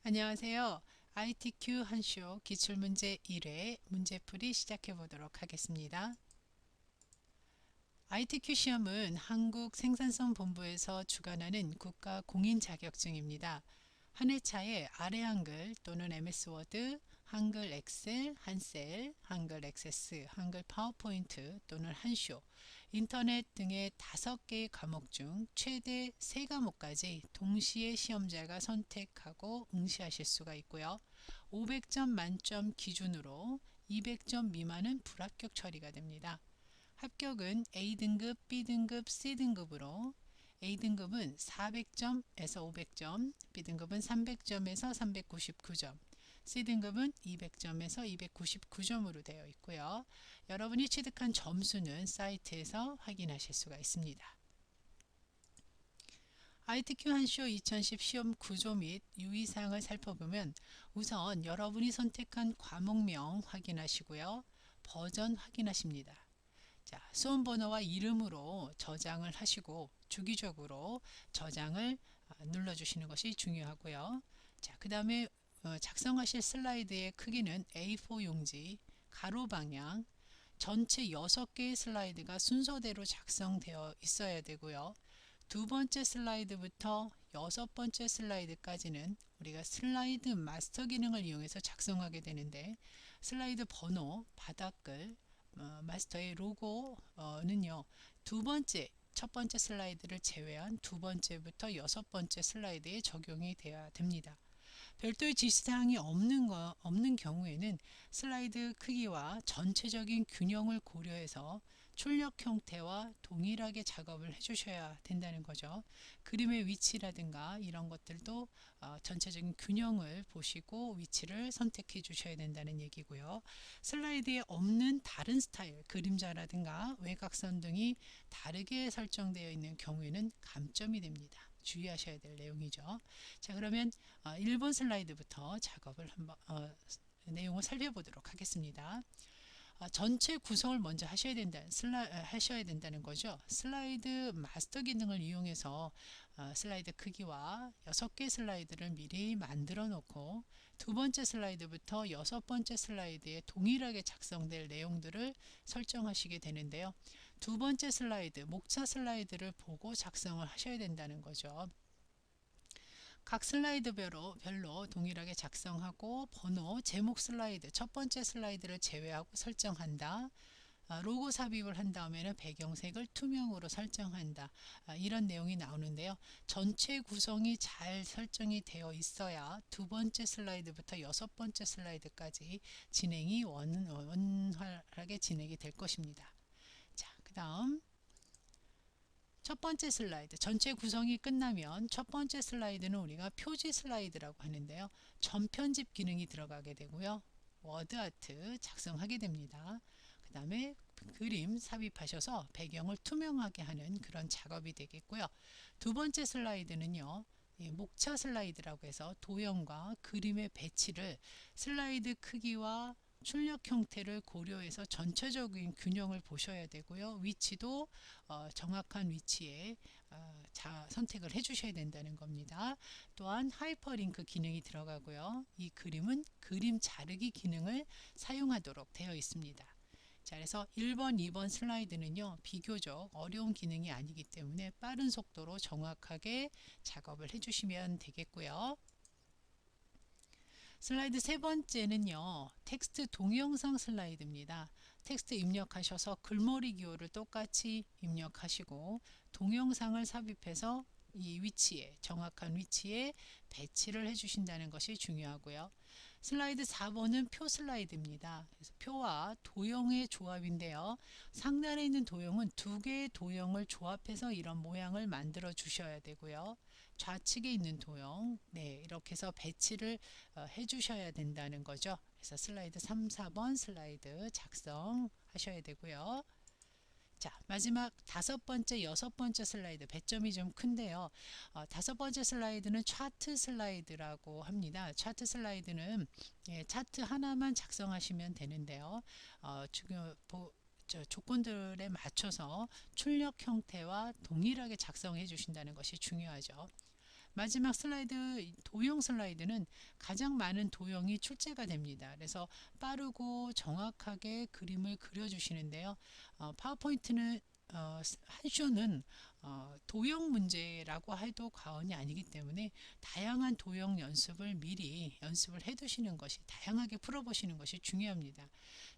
안녕하세요. ITQ 한쇼 기출문제 1회 문제풀이 시작해 보도록 하겠습니다. ITQ 시험은 한국생산성본부에서 주관하는 국가 공인 자격증입니다. 한 회차에 아래 한글 또는 MS 워드, 한글 엑셀, 한셀, 한글 액세스, 한글 파워포인트 또는 한쇼, 인터넷 등의 5개의 과목 중 최대 3과목까지 동시에 시험자가 선택하고 응시하실 수가 있고요. 500점 만점 기준으로 200점 미만은 불합격 처리가 됩니다. 합격은 A등급, B등급, C등급으로 A등급은 400점에서 500점, B등급은 300점에서 399점, C등급은 200점에서 299점으로 되어 있고요. 여러분이 취득한 점수는 사이트에서 확인하실 수가 있습니다. ITQ 한쇼 2010 시험 구조 및 유의사항을 살펴보면 우선 여러분이 선택한 과목명 확인하시고요. 버전 확인하십니다. 자, 수험번호와 이름으로 저장을 하시고 주기적으로 저장을 눌러주시는 것이 중요하고요. 자, 그 다음에 작성하실 슬라이드의 크기는 A4 용지, 가로 방향, 전체 6개의 슬라이드가 순서대로 작성되어 있어야 되고요. 두 번째 슬라이드부터 6번째 슬라이드까지는 우리가 슬라이드 마스터 기능을 이용해서 작성하게 되는데 슬라이드 번호, 바닥글, 마스터의 로고는요. 첫 번째 슬라이드를 제외한 두 번째부터 6번째 슬라이드에 적용이 되어야 됩니다. 별도의 지시사항이 없는 경우에는 슬라이드 크기와 전체적인 균형을 고려해서 출력 형태와 동일하게 작업을 해주셔야 된다는 거죠. 그림의 위치라든가 이런 것들도 전체적인 균형을 보시고 위치를 선택해 주셔야 된다는 얘기고요. 슬라이드에 없는 다른 스타일, 그림자라든가 외곽선 등이 다르게 설정되어 있는 경우에는 감점이 됩니다. 주의하셔야 될 내용이죠. 자, 그러면 1번 슬라이드부터 작업을 한번 내용을 살펴보도록 하겠습니다. 전체 구성을 먼저 하셔야 된다는 거죠. 슬라이드 마스터 기능을 이용해서 슬라이드 크기와 6개 슬라이드를 미리 만들어 놓고 두 번째 슬라이드부터 6번째 슬라이드에 동일하게 작성될 내용들을 설정하시게 되는데요. 두 번째 슬라이드, 목차 슬라이드를 보고 작성을 하셔야 된다는 거죠. 각 슬라이드별로 동일하게 작성하고 번호, 제목 슬라이드, 첫 번째 슬라이드를 제외하고 설정한다. 로고 삽입을 한 다음에는 배경색을 투명으로 설정한다. 이런 내용이 나오는데요. 전체 구성이 잘 설정이 되어 있어야 두 번째 슬라이드부터 6번째 슬라이드까지 진행이 원활하게 진행이 될 것입니다. 자, 그 다음 첫 번째 슬라이드, 전체 구성이 끝나면 첫 번째 슬라이드는 우리가 표지 슬라이드라고 하는데요. 전편집 기능이 들어가게 되고요. 워드 아트 작성하게 됩니다. 그 다음에 그림 삽입하셔서 배경을 투명하게 하는 그런 작업이 되겠고요. 두 번째 슬라이드는요. 목차 슬라이드라고 해서 도형과 그림의 배치를 슬라이드 크기와 출력 형태를 고려해서 전체적인 균형을 보셔야 되고요. 위치도 정확한 위치에 선택을 해 주셔야 된다는 겁니다. 또한 하이퍼링크 기능이 들어가고요. 이 그림은 그림 자르기 기능을 사용하도록 되어 있습니다. 자, 그래서 1번, 2번 슬라이드는요, 비교적 어려운 기능이 아니기 때문에 빠른 속도로 정확하게 작업을 해주시면 되겠고요. 슬라이드 세 번째는요, 텍스트 동영상 슬라이드입니다. 텍스트 입력하셔서 글머리 기호를 똑같이 입력하시고 동영상을 삽입해서 이 위치에, 정확한 위치에 배치를 해주신다는 것이 중요하고요. 슬라이드 4번은 표 슬라이드입니다. 그래서 표와 도형의 조합인데요. 상단에 있는 도형은 두 개의 도형을 조합해서 이런 모양을 만들어 주셔야 되고요. 좌측에 있는 도형, 이렇게 해서 배치를 해 주셔야 된다는 거죠. 그래서 슬라이드 3, 4번 슬라이드 작성하셔야 되고요. 자, 마지막 5번째, 6번째 슬라이드 배점이 좀 큰데요. 5번째 슬라이드는 차트 슬라이드라고 합니다. 차트 슬라이드는 차트 하나만 작성하시면 되는데요. 지금 조건들에 맞춰서 출력 형태와 동일하게 작성해 주신다는 것이 중요하죠. 마지막 슬라이드 도형 슬라이드는 가장 많은 도형이 출제가 됩니다. 그래서 빠르고 정확하게 그림을 그려주시는데요. 파워포인트는 한 쇼는 도형 문제라고 해도 과언이 아니기 때문에 다양한 도형 연습을 미리 연습을 해 두시는 것이, 다양하게 풀어보시는 것이 중요합니다.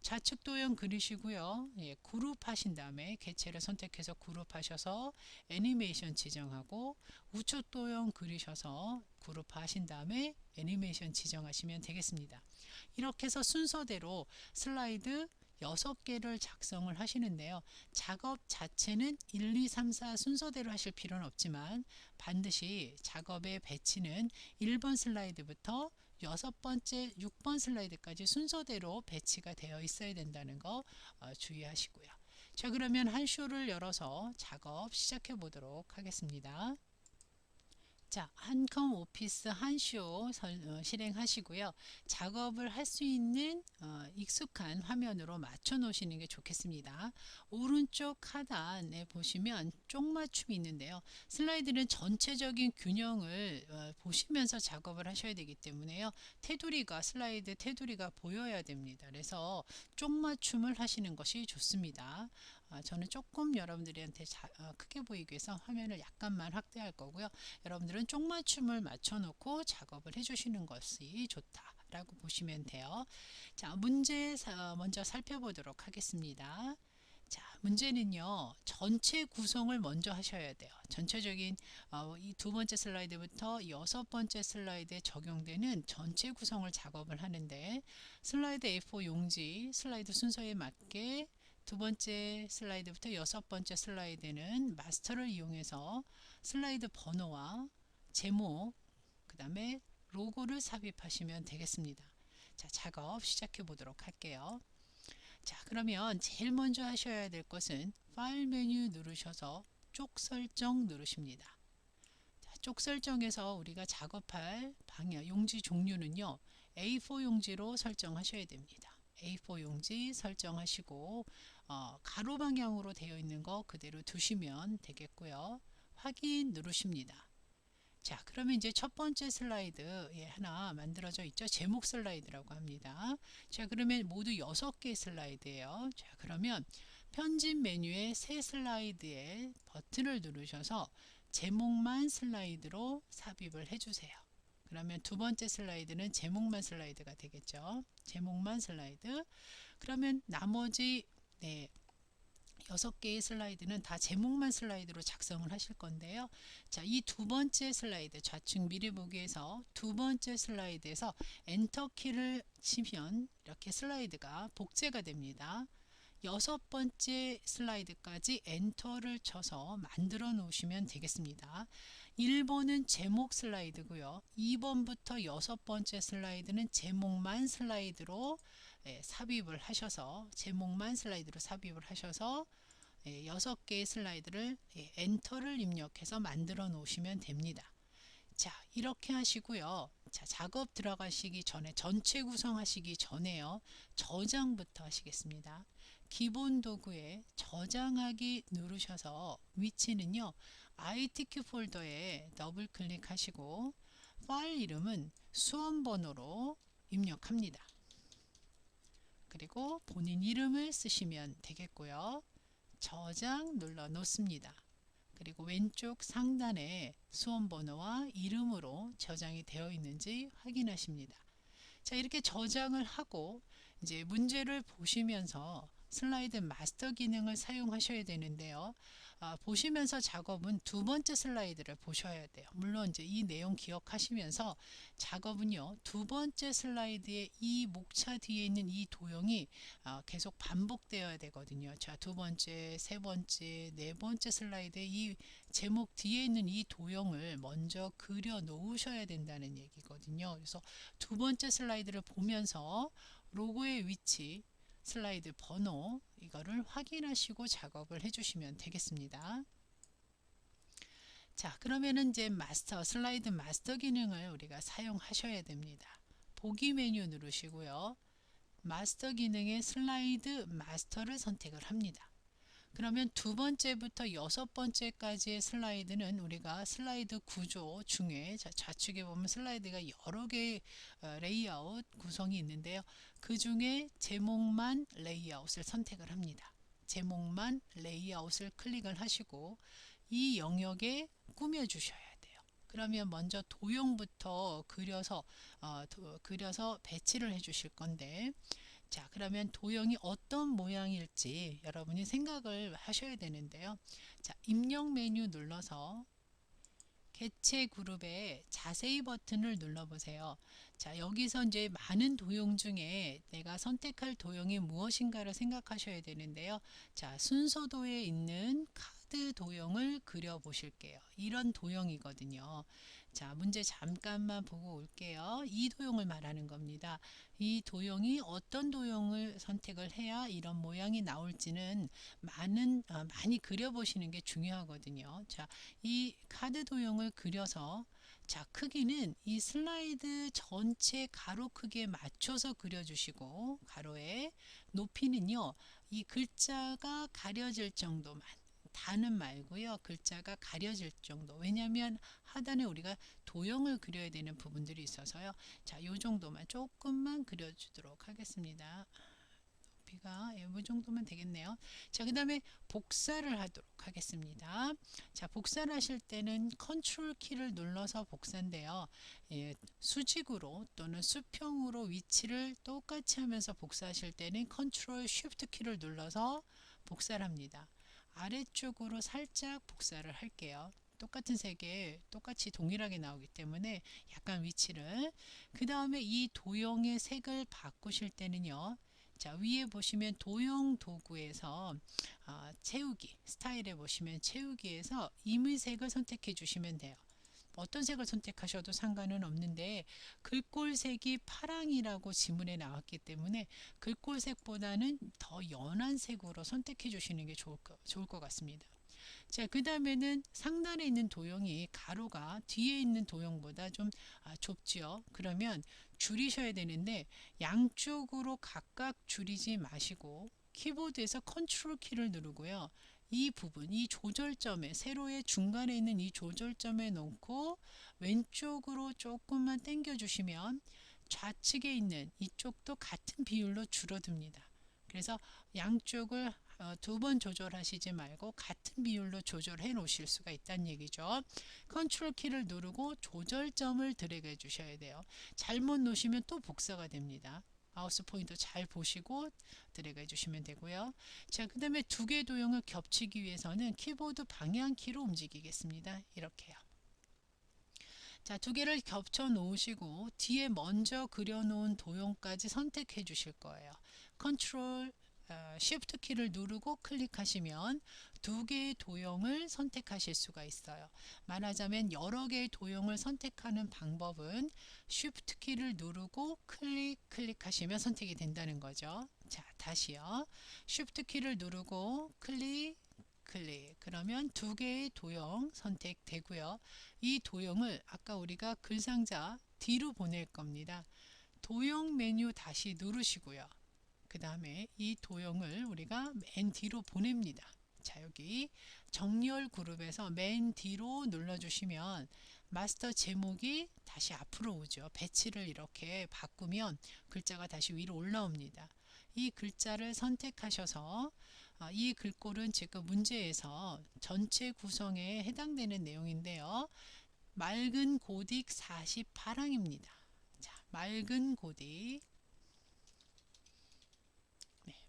좌측 도형 그리시고요. 예, 그룹 하신 다음에 개체를 선택해서 그룹 하셔서 애니메이션 지정하고, 우측 도형 그리셔서 그룹 하신 다음에 애니메이션 지정하시면 되겠습니다. 이렇게 해서 순서대로 슬라이드 6개를 작성을 하시는데요. 작업 자체는 1, 2, 3, 4 순서대로 하실 필요는 없지만 반드시 작업의 배치는 1번 슬라이드부터 6번째, 6번 슬라이드까지 순서대로 배치가 되어 있어야 된다는 거 주의하시고요. 자, 그러면 한 쇼를 열어서 작업 시작해 보도록 하겠습니다. 자, 한컴 오피스 한 쇼 실행하시고요. 작업을 할 수 있는 익숙한 화면으로 맞춰 놓으시는 게 좋겠습니다. 오른쪽 하단에 보시면 쪽맞춤이 있는데요. 슬라이드는 전체적인 균형을 보시면서 작업을 하셔야 되기 때문에요. 테두리가, 슬라이드 테두리가 보여야 됩니다. 그래서 쪽맞춤을 하시는 것이 좋습니다. 저는 조금 여러분들한테 크게 보이기 위해서 화면을 약간만 확대할 거고요. 여러분들은 쪽맞춤을 맞춰 놓고 작업을 해 주시는 것이 좋다라고 보시면 돼요. 자, 문제 먼저 살펴보도록 하겠습니다. 자, 문제는요, 전체 구성을 먼저 하셔야 돼요. 전체적인 이 두 번째 슬라이드부터 6번째 슬라이드에 적용되는 전체 구성을 작업을 하는데, 슬라이드 A4 용지 슬라이드 순서에 맞게 두 번째 슬라이드부터 6번째 슬라이드는 마스터를 이용해서 슬라이드 번호와 제목, 그 다음에 로고를 삽입하시면 되겠습니다. 자, 작업 시작해 보도록 할게요. 자, 그러면 제일 먼저 하셔야 될 것은 파일 메뉴 누르셔서 쪽 설정 누르십니다. 자, 쪽 설정에서 우리가 작업할 방향, 용지 종류는요, A4 용지로 설정하셔야 됩니다. A4 용지 설정하시고 가로 방향으로 되어 있는 거 그대로 두시면 되겠고요. 확인 누르십니다. 자, 그러면 이제 첫 번째 슬라이드 하나 만들어져 있죠. 제목 슬라이드라고 합니다. 자, 그러면 모두 6개 슬라이드예요. 자, 그러면 편집 메뉴의 새 슬라이드에 버튼을 누르셔서 제목만 슬라이드로 삽입을 해주세요. 그러면 두 번째 슬라이드는 제목만 슬라이드가 되겠죠. 제목만 슬라이드. 그러면 나머지 6개의 슬라이드는 다 제목만 슬라이드로 작성을 하실 건데요. 자, 이 두 번째 슬라이드, 좌측 미리 보기에서 두 번째 슬라이드에서 엔터 키를 치면 이렇게 슬라이드가 복제가 됩니다. 6번째 슬라이드까지 엔터를 쳐서 만들어 놓으시면 되겠습니다. 1번은 제목 슬라이드고요. 2번부터 6번째 슬라이드는 제목만 슬라이드로 삽입을 하셔서, 제목만 슬라이드로 삽입을 하셔서 6개의 슬라이드를 엔터를 입력해서 만들어 놓으시면 됩니다. 자, 이렇게 하시고요. 자, 작업 들어가시기 전에, 전체 구성하시기 전에요, 저장부터 하시겠습니다. 기본 도구에 저장하기 누르셔서 위치는요, ITQ 폴더에 더블 클릭하시고 파일 이름은 수험번호로 입력합니다. 그리고 본인 이름을 쓰시면 되겠고요. 저장 눌러 놓습니다. 그리고 왼쪽 상단에 수험번호와 이름으로 저장이 되어 있는지 확인하십니다. 자, 이렇게 저장을 하고 이제 문제를 보시면서 슬라이드 마스터 기능을 사용하셔야 되는데요. 보시면서 작업은 두 번째 슬라이드를 보셔야 돼요. 물론 이제 이 내용 기억하시면서 작업은요, 두 번째 슬라이드의 이 목차 뒤에 있는 이 도형이 계속 반복되어야 되거든요. 자, 두 번째, 세 번째, 네 번째 슬라이드의 이 제목 뒤에 있는 이 도형을 먼저 그려 놓으셔야 된다는 얘기거든요. 그래서 두 번째 슬라이드를 보면서 로고의 위치, 슬라이드 번호, 이거를 확인하시고 작업을 해주시면 되겠습니다. 자, 그러면은 이제 마스터, 슬라이드 마스터 기능을 우리가 사용하셔야 됩니다. 보기 메뉴 누르시고요. 마스터 기능의 슬라이드 마스터를 선택을 합니다. 그러면 두 번째부터 여섯 번째까지의 슬라이드는 우리가 슬라이드 구조 중에 좌측에 보면 슬라이드가 여러 개의 레이아웃 구성이 있는데요. 그 중에 제목만 레이아웃을 선택을 합니다. 제목만 레이아웃을 클릭을 하시고 이 영역에 꾸며 주셔야 돼요. 그러면 먼저 도형부터 그려서 배치를 해 주실 건데, 자, 그러면 도형이 어떤 모양일지 여러분이 생각을 하셔야 되는데요. 자, 입력 메뉴 눌러서 개체 그룹에 자세히 버튼을 눌러보세요. 자, 여기서 이제 많은 도형 중에 내가 선택할 도형이 무엇인가를 생각하셔야 되는데요. 자, 순서도에 있는 카드 도형을 그려 보실게요. 이런 도형이거든요. 자, 문제 잠깐만 보고 올게요. 이 도형을 말하는 겁니다. 이 도형이 어떤 도형을 선택을 해야 이런 모양이 나올지는 많이 그려보시는 게 중요하거든요. 자, 이 카드 도형을 그려서, 자, 크기는 이 슬라이드 전체 가로 크기에 맞춰서 그려주시고, 가로에 높이는요, 이 글자가 가려질 정도만, 다는 말고요, 글자가 가려질 정도. 왜냐하면 하단에 우리가 도형을 그려야 되는 부분들이 있어서요. 자, 요 정도만 조금만 그려주도록 하겠습니다. 높이가 이 정도면 되겠네요. 자, 그 다음에 복사를 하도록 하겠습니다. 자, 복사를 하실 때는 컨트롤 키를 눌러서 복사인데요. 예, 수직으로 또는 수평으로 위치를 똑같이 하면서 복사하실 때는 컨트롤 쉬프트 키를 눌러서 복사를 합니다. 아래쪽으로 살짝 복사를 할게요. 똑같은 색에 똑같이 동일하게 나오기 때문에 약간 위치를, 그 다음에 이 도형의 색을 바꾸실 때는요, 자, 위에 보시면 도형 도구에서 채우기 스타일에 보시면 채우기에서 임의색을 선택해 주시면 돼요. 어떤 색을 선택하셔도 상관은 없는데 글꼴색이 파랑이라고 지문에 나왔기 때문에 글꼴색보다는 더 연한 색으로 선택해 주시는 게 좋을 것 같습니다. 자, 그 다음에는 상단에 있는 도형이 가로가 뒤에 있는 도형보다 좀 좁죠. 그러면 줄이셔야 되는데 양쪽으로 각각 줄이지 마시고 키보드에서 컨트롤 키를 누르고요. 이 부분, 이 조절점에, 세로의 중간에 있는 이 조절점에 놓고 왼쪽으로 조금만 당겨 주시면 좌측에 있는 이쪽도 같은 비율로 줄어듭니다. 그래서 양쪽을 두 번 조절하시지 말고 같은 비율로 조절해 놓으실 수가 있다는 얘기죠. 컨트롤 키를 누르고 조절점을 드래그해 주셔야 돼요. 잘못 놓으시면 또 복사가 됩니다. 마우스 포인터 잘 보시고 드래그 해주시면 되고요. 자, 그 다음에 두 개의 도형을 겹치기 위해서는 키보드 방향키로 움직이겠습니다. 이렇게요. 자, 두 개를 겹쳐 놓으시고 뒤에 먼저 그려놓은 도형까지 선택해 주실 거예요. 컨트롤 Shift 키를 누르고 클릭하시면 두 개의 도형을 선택하실 수가 있어요. 말하자면 여러 개의 도형을 선택하는 방법은 Shift 키를 누르고 클릭하시면 선택이 된다는 거죠. 자, 다시요. Shift 키를 누르고 클릭 그러면 두 개의 도형 선택되고요. 이 도형을 아까 우리가 글상자 뒤로 보낼 겁니다. 도형 메뉴 다시 누르시고요. 그 다음에 이 도형을 우리가 맨 뒤로 보냅니다. 자, 여기 정렬 그룹에서 맨 뒤로 눌러주시면 마스터 제목이 다시 앞으로 오죠. 배치를 이렇게 바꾸면 글자가 다시 위로 올라옵니다. 이 글자를 선택하셔서 이 글꼴은 지금 문제에서 전체 구성에 해당되는 내용인데요. 맑은 고딕 48항입니다. 자, 맑은 고딕,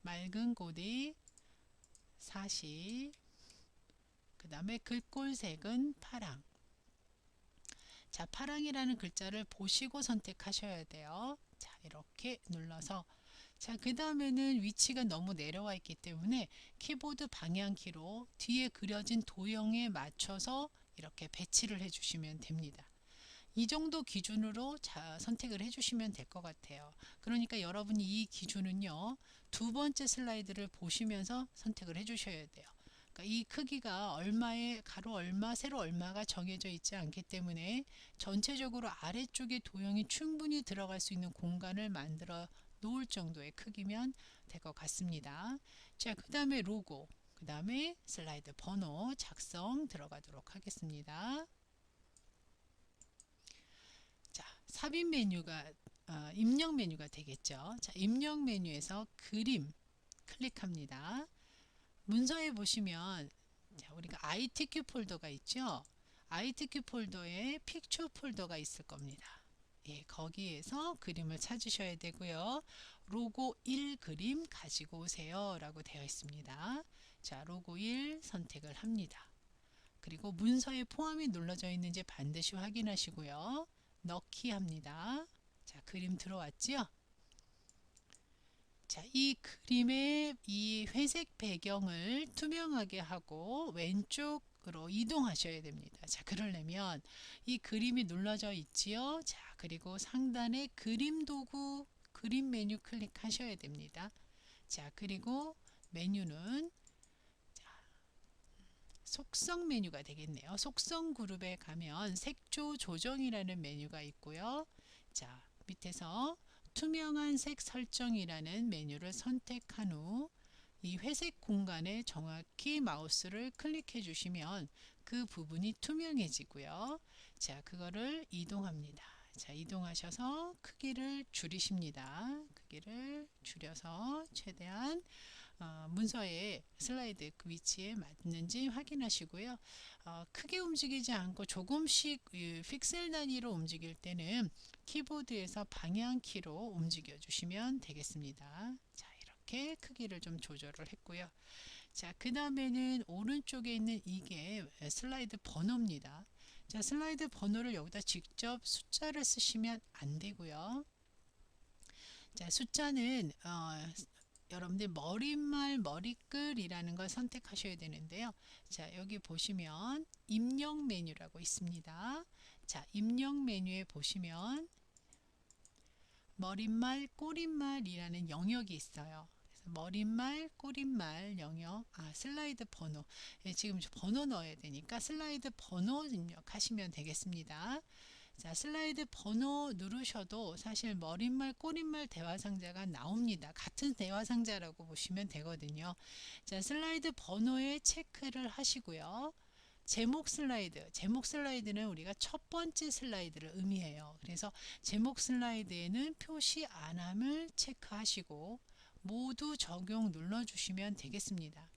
맑은 고딕 40, 그 다음에 글꼴색은 파랑. 자, 파랑이라는 글자를 보시고 선택하셔야 돼요. 자, 이렇게 눌러서, 자, 그 다음에는 위치가 너무 내려와 있기 때문에 키보드 방향키로 뒤에 그려진 도형에 맞춰서 이렇게 배치를 해주시면 됩니다. 이 정도 기준으로 선택을 해주시면 될 것 같아요. 그러니까 여러분이 이 기준은요, 두 번째 슬라이드를 보시면서 선택을 해주셔야 돼요. 그러니까 이 크기가 얼마에 가로 얼마, 세로 얼마가 정해져 있지 않기 때문에 전체적으로 아래쪽에 도형이 충분히 들어갈 수 있는 공간을 만들어 놓을 정도의 크기면 될 것 같습니다. 자, 그 다음에 로고. 그 다음에 슬라이드 번호 작성 들어가도록 하겠습니다. 자, 삽입 메뉴가 입력 메뉴가 되겠죠. 자, 입력 메뉴에서 그림 클릭합니다. 문서에 보시면 자, 우리가 ITQ 폴더가 있죠. ITQ 폴더에 픽처 폴더가 있을 겁니다. 예, 거기에서 그림을 찾으셔야 되고요. 로고 1 그림 가지고 오세요 라고 되어 있습니다. 자, 로고 1 선택을 합니다. 그리고 문서에 포함이 눌러져 있는지 반드시 확인하시고요. 넣기 합니다. 자, 그림 들어왔죠? 자, 이 그림의 이 회색 배경을 투명하게 하고 왼쪽으로 이동하셔야 됩니다. 자, 그러려면 이 그림이 눌러져 있지요. 자, 그리고 상단에 그림 도구, 그림 메뉴 클릭하셔야 됩니다. 자, 그리고 메뉴는 속성 메뉴가 되겠네요. 속성 그룹에 가면 색조 조정이라는 메뉴가 있고요. 자, 밑에서 투명한 색 설정이라는 메뉴를 선택한 후 이 회색 공간에 정확히 마우스를 클릭해 주시면 그 부분이 투명해지고요. 자, 그거를 이동합니다. 자, 이동하셔서 크기를 줄이십니다. 크기를 줄여서 최대한 문서의 슬라이드 그 위치에 맞는지 확인하시고요. 크게 움직이지 않고 조금씩 픽셀 단위로 움직일 때는 키보드에서 방향키로 움직여 주시면 되겠습니다. 자, 이렇게 크기를 좀 조절을 했고요. 자, 그 다음에는 오른쪽에 있는 이게 슬라이드 번호입니다. 자, 슬라이드 번호를 여기다 직접 숫자를 쓰시면 안 되고요. 자, 숫자는 여러분들 머릿말 머리글이라는 걸 선택하셔야 되는데요. 자, 여기 보시면 입력 메뉴라고 있습니다. 자, 입력 메뉴에 보시면 머릿말 꼬릿말이라는 영역이 있어요. 그래서 머릿말 꼬릿말 영역, 슬라이드 번호. 예, 지금 번호 넣어야 되니까 슬라이드 번호 입력하시면 되겠습니다. 자, 슬라이드 번호 누르셔도 사실 머릿말 꼬릿말 대화상자가 나옵니다. 같은 대화상자라고 보시면 되거든요. 자, 슬라이드 번호에 체크를 하시고요. 제목 슬라이드, 제목 슬라이드는 우리가 첫 번째 슬라이드를 의미해요. 그래서 제목 슬라이드에는 표시 안함을 체크하시고 모두 적용 눌러주시면 되겠습니다.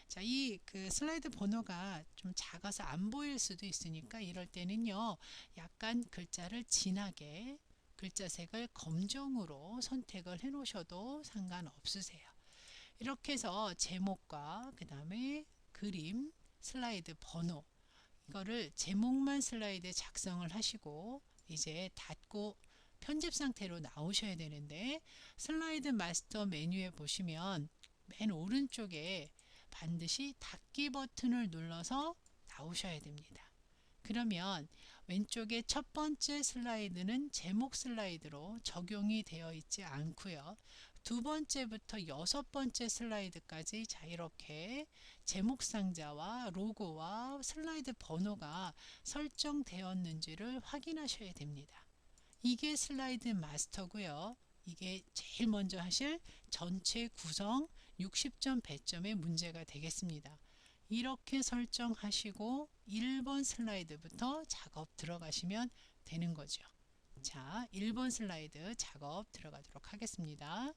자, 이 그 슬라이드 번호가 좀 작아서 안 보일 수도 있으니까 이럴 때는요, 약간 글자를 진하게 글자 색을 검정으로 선택을 해 놓으셔도 상관없으세요. 이렇게 해서 제목과 그 다음에 그림, 슬라이드 번호, 이거를 제목만 슬라이드에 작성을 하시고 이제 닫고 편집 상태로 나오셔야 되는데, 슬라이드 마스터 메뉴에 보시면 맨 오른쪽에 반드시 닫기 버튼을 눌러서 나오셔야 됩니다. 그러면 왼쪽에 첫 번째 슬라이드는 제목 슬라이드로 적용이 되어 있지 않고요. 두 번째부터 여섯 번째 슬라이드까지 자, 이렇게 제목 상자와 로고와 슬라이드 번호가 설정되었는지를 확인하셔야 됩니다. 이게 슬라이드 마스터고요. 이게 제일 먼저 하실 전체 구성 60점 배점의 문제가 되겠습니다. 이렇게 설정하시고 1번 슬라이드부터 작업 들어가시면 되는 거죠. 자, 1번 슬라이드 작업 들어가도록 하겠습니다.